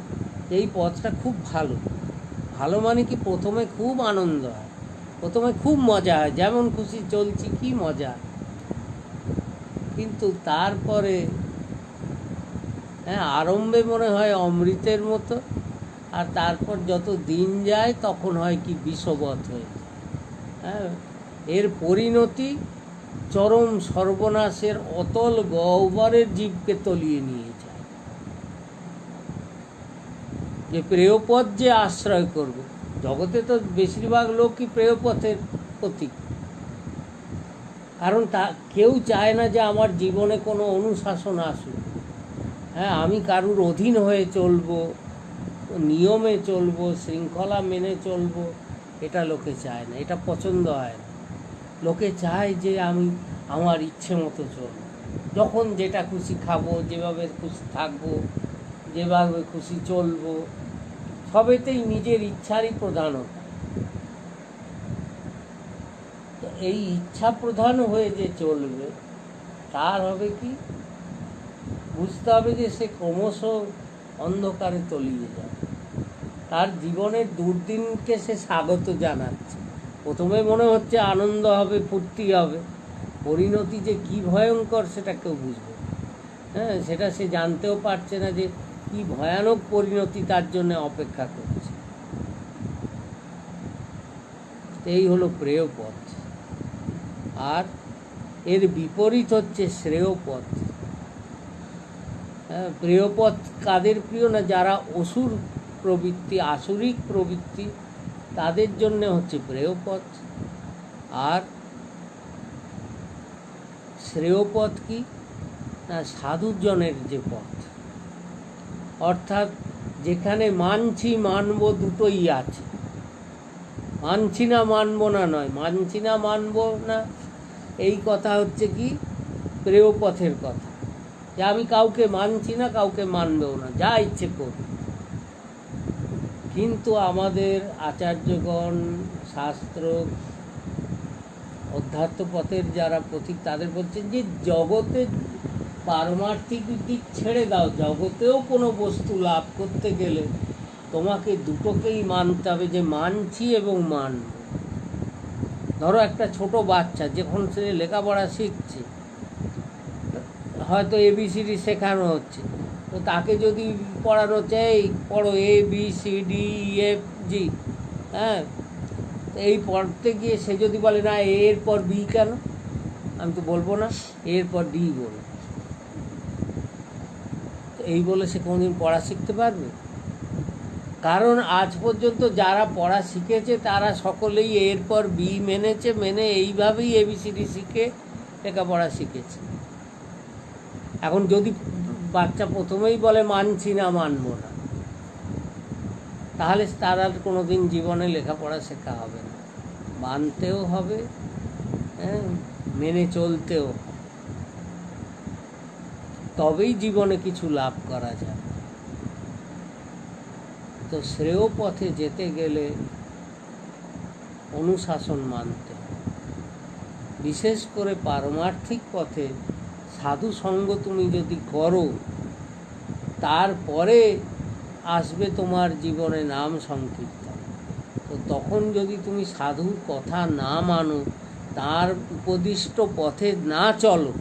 এই পথটা খুব ভালো। ভালো মানে কি? প্রথমে খুব আনন্দ হয়, প্রথমে খুব মজা হয়, যেমন খুশি চলছি, কি মজা। কিন্তু তারপরে আরম্ভে মনে হয় অমৃতের মতো, আর তারপর যত দিন যায় তখন হয় কি বিষবৎ হয়ে যায়। এর পরিণতি চরম সর্বনাশের অতল গহ্বরের জীবকে তলিয়ে নিয়ে যায়। যে প্রেয়পথ যে আশ্রয় করবে, জগতে তো বেশিরভাগ লোকই প্রেয়পথের প্রতীক, কারণ কেউ চায় না যে আমার জীবনে কোনো অনুশাসন আসুক। আমি কারুর অধীন হয়ে চলবো, নিয়মে চলবো, শৃঙ্খলা মেনে চলবো, এটা লোকে চায় না, এটা পছন্দ হয় না। লোকে চায় যে আমি আমার ইচ্ছে মতো চলবো, যখন যেটা খুশি খাবো, যেভাবে খুশি থাকবো, যেভাবে খুশি চলবো, সবেতেই নিজের ইচ্ছারই প্রধানতা। তো এই ইচ্ছা প্রধান হয়ে যে চলবে, তার হবে কি? বুঝতে হবে যে সে ক্রমশ অন্ধকারে তলিয়ে যাবে। তার জীবনের দুর্দিনকে সে স্বাগত জানাচ্ছে। প্রথমে মনে হচ্ছে আনন্দ হবে, ফুর্তি হবে, পরিণতি যে কি ভয়ঙ্কর সেটা কেউ বুঝবে, সেটা সে জানতেও পারছে না যে কি ভয়ানক পরিণতি তার জন্য অপেক্ষা করছে। এই হলো প্রেয় পথ। আর এর বিপরীত হচ্ছে শ্রেয় পথ। প্রিয় পথ কাদের প্রিয়? না, যারা অসুর প্রবৃত্তি, আসুরিক প্রবৃত্তি, তাদের জন্য হচ্ছে প্রেয় পথ। আর শ্রেয় পথ কি না, সাধুজনের যে পথ, অর্থাৎ যেখানে মানছি মানব দুটোই আছে। মানছি না মানব না নয়, মানছি না মানব না এই কথা হচ্ছে কি প্রেয় পথের কথা, যে আমি কাউকে মানছি না, কাউকে মানবেও না, যা ইচ্ছে করব। কিন্তু আমাদের আচার্যগণ, শাস্ত্র, অধ্যাত্ম পথের যারা পথিক, তাদের বলছেন যে জগতে পারমার্থিক দিক ছেড়ে দাও, জগতেও কোনো বস্তু লাভ করতে গেলে তোমাকে দুটোকেই মানতে হবে, যে মানছি এবং মানব। ধরো একটা ছোট বাচ্চা যখন সে লেখাপড়া শিখছে, হয়তো ABCD শেখানো হচ্ছে, তো তাকে যদি পড়ানো হচ্ছে এই পড়ো ABCDEFG, হ্যাঁ, এই পড়তে গিয়ে সে যদি বলে না এর পর B কেন, আমি তো বলবো না এর পর D বলো, তো এই বলে সে কোনোদিন পড়া শিখতে পারবে? কারণ আজ পর্যন্ত যারা পড়া শিখেছে তারা সকলেই এর পর B মেনেছে, মেনে এইভাবেই ABCD শিখে লেখাপড়া শিখেছে। এখন যদি বাচ্চা প্রথমেই বলে মানছি না মানব না, তাহলে তার আর কোনোদিন জীবনে লেখাপড়া শেখা হবে না। মানতেও হবে, হ্যাঁ, মেনে চলতেও হবে, তবেই জীবনে কিছু লাভ করা যায়। তো শ্রেয় পথে যেতে গেলে অনুশাসন মানতে হবে। বিশেষ করে পারমার্থিক পথে সাধু সঙ্গ তুমি যদি করো, তারপরে আসবে তোমার জীবনে নাম সংকীর্তন। তো তখন যদি তুমি সাধুর কথা না মানো, তার উপদিষ্ট পথে না চলো,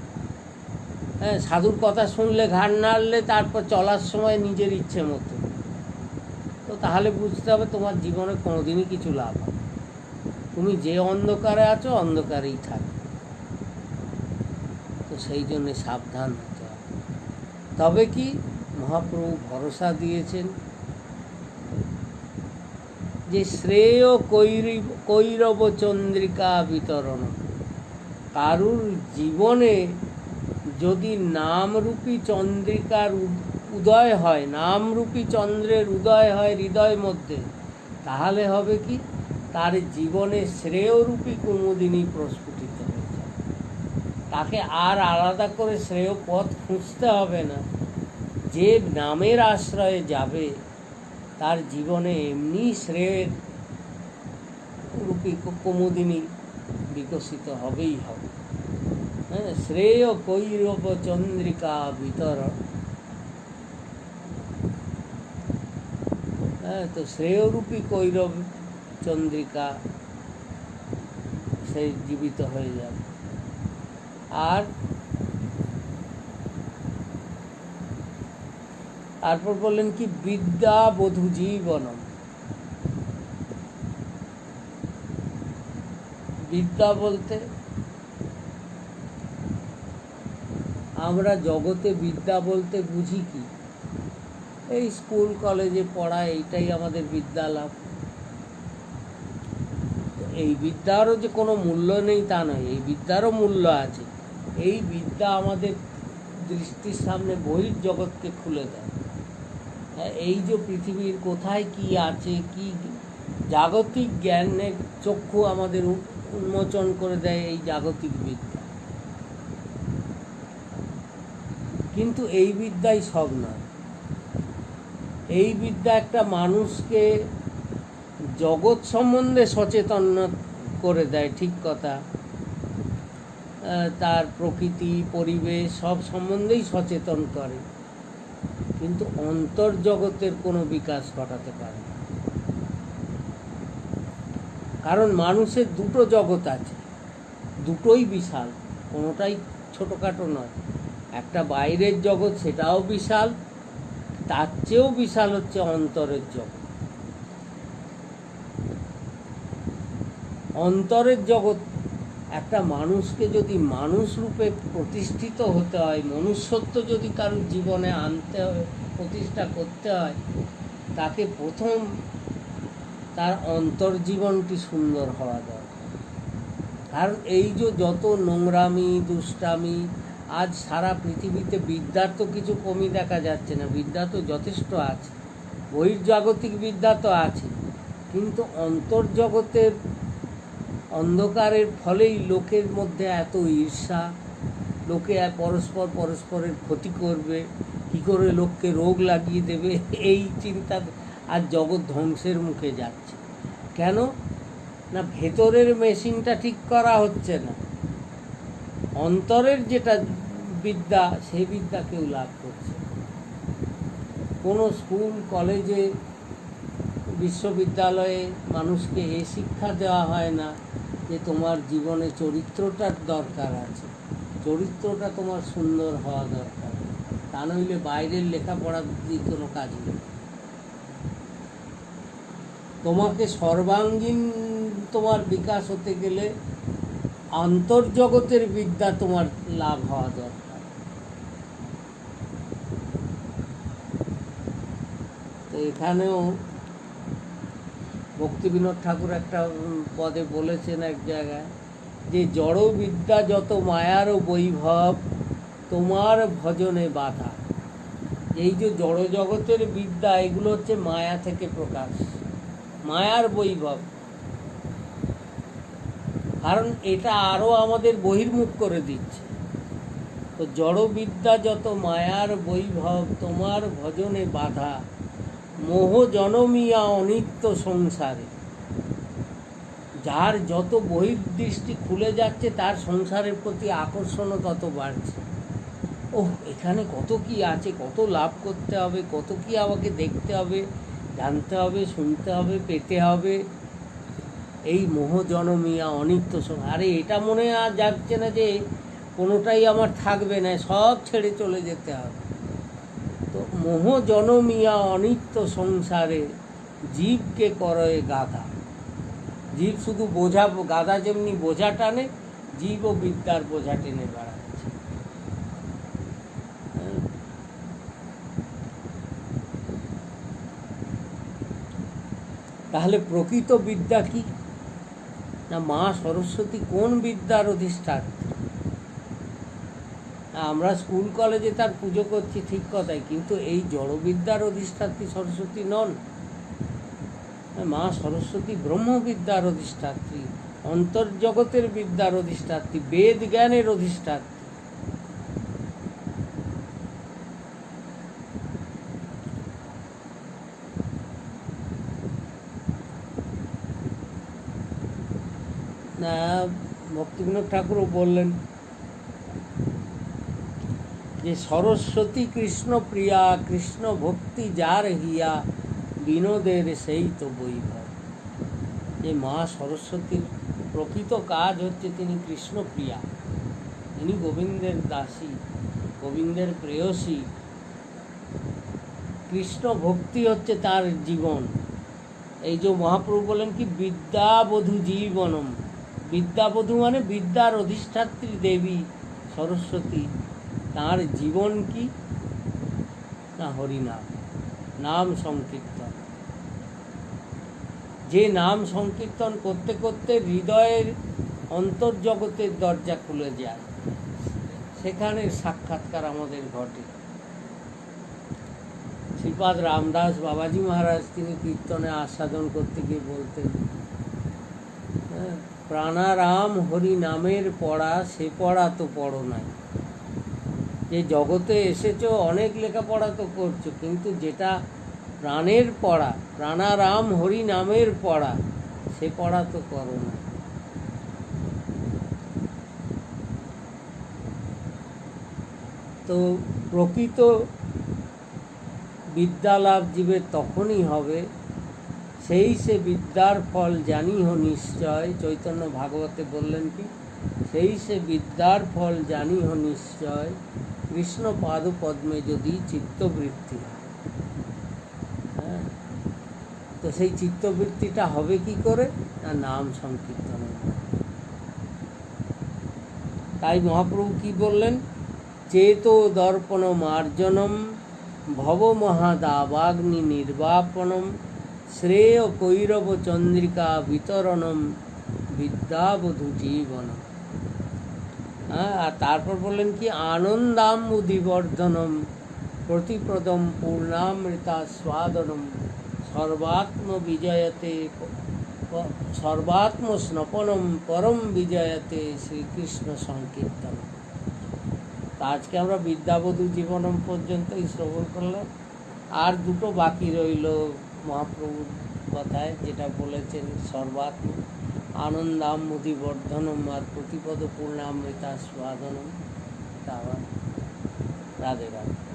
হ্যাঁ, সাধুর কথা শুনলে ঘাড় নাড়লে তারপর চলার সময় নিজের ইচ্ছে মতো, তো তাহলে বুঝতে হবে তোমার জীবনে কোনোদিনই কিছু লাভ হবে। তুমি যে অন্ধকারে আছো অন্ধকারেই থাকবে। তো সেই জন্যে সাবধান হতে হবে। তবে কি মহাপ্রভু ভরসা দিয়েছেন যে শ্রেয় কৈরব চন্দ্রিকা বিতরণ। কারুর জীবনে যদি নামরূপী চন্দ্রিকার উদয় হয়, নামরূপী চন্দ্রের উদয় হয় হৃদয় মধ্যে, তাহলে হবে কি তার জীবনে শ্রেয়রূপী কুমুদিনী প্রস্ফুটিত হয়ে যায়। তাকে আর আলাদা করে শ্রেয় পথ খুঁজতে হবে না। যে নামের আশ্রয়ে যাবে তার জীবনে এমনি শ্রেয়ের রূপী কুমুদিনী বিকশিত হবেই হবে। হ্যাঁ, শ্রেয় কৈরব চন্দ্রিকা বিতরণ। হ্যাঁ, তো শ্রেয়রূপী কৈরব চন্দ্রিকা সে জীবিত হয়ে যাবে। আর তারপর বললেন কি বিদ্যা বধূ জীবনম। বিদ্যা বলতে আমরা জগতে বিদ্যা বলতে বুঝি কি, এই স্কুল কলেজে পড়া, এইটাই আমাদের বিদ্যা লাভ। এই বিদ্যারও যে কোনো মূল্য নেই তা নয়, এই বিদ্যারও মূল্য আছে। এই বিদ্যা আমাদের দৃষ্টির সামনে বহির্জগৎকে খুলে দেয়। এই যে পৃথিবীর কোথায় কি আছে, কি জাগতিক জ্ঞানের চক্ষু আমাদের উন্মোচন করে দেয় এই জাগতিক বিদ্যা। কিন্তু এই বিদ্যাই সব নয়। এই বিদ্যা একটা মানুষকে জগৎ সম্বন্ধে সচেতন করে দেয়, ঠিক কথা, তার প্রকৃতি পরিবেশ সব সম্বন্ধেই সচেতন করে, কিন্তু অন্তর্জগতের কোনো বিকাশ ঘটাতে পারে না। কারণ মানুষের দুটো জগৎ আছে, দুটোই বিশাল, কোনোটাই ছোটোখাটো নয়। একটা বাইরের জগৎ, সেটাও বিশাল, তার চেয়েও বিশাল হচ্ছে অন্তরের জগৎ। অন্তরের জগৎ একটা মানুষকে যদি মানুষ রূপে প্রতিষ্ঠিত হতে হয়, মনুষ্যত্ব যদি কারোর জীবনে আনতে হয়, প্রতিষ্ঠা করতে হয়, তাকে প্রথম তার অন্তর্জীবনটি সুন্দর হওয়া দরকার। কারণ এই যে যত নোংরামি দুষ্টামি, আজ সারা পৃথিবীতে বিদ্যার তো কিছু কমই দেখা যাচ্ছে না, বিদ্যা তো যথেষ্ট আছে, বহির্জাগতিক বিদ্যা তো আছে, কিন্তু অন্তর্জগতের অন্ধকারের ফলেই লোকের মধ্যে এত ঈর্ষা, লোকে পরস্পরের ক্ষতি করবে, কী করে লোককে রোগ লাগিয়ে দেবে, এই চিন্তা আর জগৎ ধ্বংসের মুখে যাচ্ছে। কেন না, ভেতরের মেশিনটা ঠিক করা হচ্ছে না, অন্তরের যেটা বিদ্যা সেই বিদ্যা কেউ লাভ করছে। কোনো স্কুল কলেজে বিশ্ববিদ্যালয়ে মানুষকে এ শিক্ষা দেওয়া হয় না যে তোমার জীবনে চরিত্রটার দরকার আছে, চরিত্রটা তোমার সুন্দর হওয়া দরকার, তা নইলে বাইরের লেখাপড়া দিয়ে কোনো কাজ নেই। তোমাকে সর্বাঙ্গীন তোমার বিকাশ হতে গেলে আন্তর্জগতের বিদ্যা তোমার লাভ হওয়া দরকার। তো এখানেও ভক্তিবিনোদ ঠাকুর একটা পদে বলেছেন এক জায়গায় যে জড় বিদ্যা যত মায়ার বৈভব তোমার ভজনে বাধা। এই যে জড় জগতের বিদ্যা, এগুলো হচ্ছে মায়া থেকে প্রকাশ, মায়ার বৈভব, কারণ এটা আরও আমাদের বহির্মুখ করে দিচ্ছে। তো জড় বিদ্যা যত মায়ার বৈভব তোমার ভজনে বাধা, মোহ জনমিয়া অনিত্য সংসারে। যার যত বহির্দৃষ্টি খুলে যাচ্ছে তার সংসারের প্রতি আকর্ষণও তত বাড়ছে। ওহ, এখানে কত কি আছে, কত লাভ করতে হবে, কত কি আমাকে দেখতে হবে, জানতে হবে, শুনতে হবে, পেতে হবে, এই মোহ জনমিয়া অনিত্য সংসার। আরে এটা মনে আর যাচ্ছে না যে কোনোটাই আমার থাকবে না, সব ছেড়ে চলে যেতে হবে। তো মোহ জনমিয়া অনিত্য সংসারে জীবকে করয়ে গাধা। জীব শুধু বোঝা, গাধা যেমনি বোঝা টানে, জীবও বিদ্যার বোঝা টেনে বেড়াচ্ছে। তাহলে প্রকৃত বিদ্যা কি না, মা সরস্বতী কোন বিদ্যার অধিষ্ঠাত্রী? আমরা স্কুল কলেজে তার পুজো করছি ঠিক কথাই, কিন্তু এই জড়বিদ্যার অধিষ্ঠাত্রী সরস্বতী নন। মা সরস্বতী ব্রহ্মবিদ্যার অধিষ্ঠাত্রী, অন্তর্জগতের বিদ্যার অধিষ্ঠাত্রী, বেদ জ্ঞানের অধিষ্ঠাত্রী। না, ভক্তিবিনোদ ঠাকুরও বললেন যে সরস্বতী কৃষ্ণ প্রিয়া, কৃষ্ণ ভক্তি যার হিয়া, বিনোদের সেই তো বৈভব। যে মা সরস্বতীর প্রকৃত কাজ হচ্ছে তিনি কৃষ্ণ প্রিয়া, তিনি গোবিন্দের দাসী, গোবিন্দের প্রেয়সী। কৃষ্ণ ভক্তি হচ্ছে তার জীবন। এই যে মহাপ্রভু বলেন কি বিদ্যাবধূ জীবনম, বিদ্যাবধূ মানে বিদ্যার অধিষ্ঠাত্রী দেবী সরস্বতী, তার জীবন কি না হরিনাম, নাম সংকীর্তন। যে নাম সংকীর্তন করতে করতে হৃদয়ের অন্তর্জগতের দরজা খুলে যায়, সেখানে সাক্ষাৎকার আমাদের ঘটে। শ্রীপাদ রামদাস বাবাজি মহারাজ তিনি কীর্তনে আস্বাদন করতে গিয়ে বলতেন, প্রাণারাম হরি নামের পড়া, সে পড়া তো পড়ো নাই। যে জগতে এসেছো অনেক লেখাপড়া তো করছো, কিন্তু যেটা প্রাণের পড়া, প্রাণারাম হরি নামের পড়া, সে পড়া তো করো না। তো প্রকৃত বিদ্যালাভ জীবের তখনই হবে, সেই সে বিদ্যার ফল জানিহ নিশ্চয়। চৈতন্য ভাগবতে বললেন কি, সেই সে বিদ্যার ফল জানিহ নিশ্চয়, কৃষ্ণ পাদ পদ্মে যদি চিত্তবৃত্তি হয়। হ্যাঁ, তো সেই চিত্তবৃত্তিটা হবে কি করে না, নাম সংকীর্তনে। তাই মহাপ্রভু কি বললেন, চেতো দর্পণ মার্জনম, ভব মহাদাবাগ্নি নির্বাপনম, শ্রেয় কৈরব চন্দ্রিকা বিতরণম, বিদ্যাবধূ জীবন। হ্যাঁ, আর তারপর বললেন কি, আনন্দাম উদিবর্ধনম প্রতিপ্রদম পূর্ণামৃতা স্বাদনম সর্বাত্ম বিজয়তে সর্বাত্ম স্নপনম পরম বিজয়তে শ্রীকৃষ্ণ সংকীর্তন। তা আজকে আমরা বিদ্যাবধূ জীবনম পর্যন্তই শ্রবণ করলাম। আর দুটো বাকি রইল মহাপ্রভুর কথায়, যেটা বলেছেন সর্বাত্ম আনন্দাম মুদিবর্ধনম আর প্রতিপদ পূর্ণামৃতা স্বাদনম। তা আবার রাধে রাধে।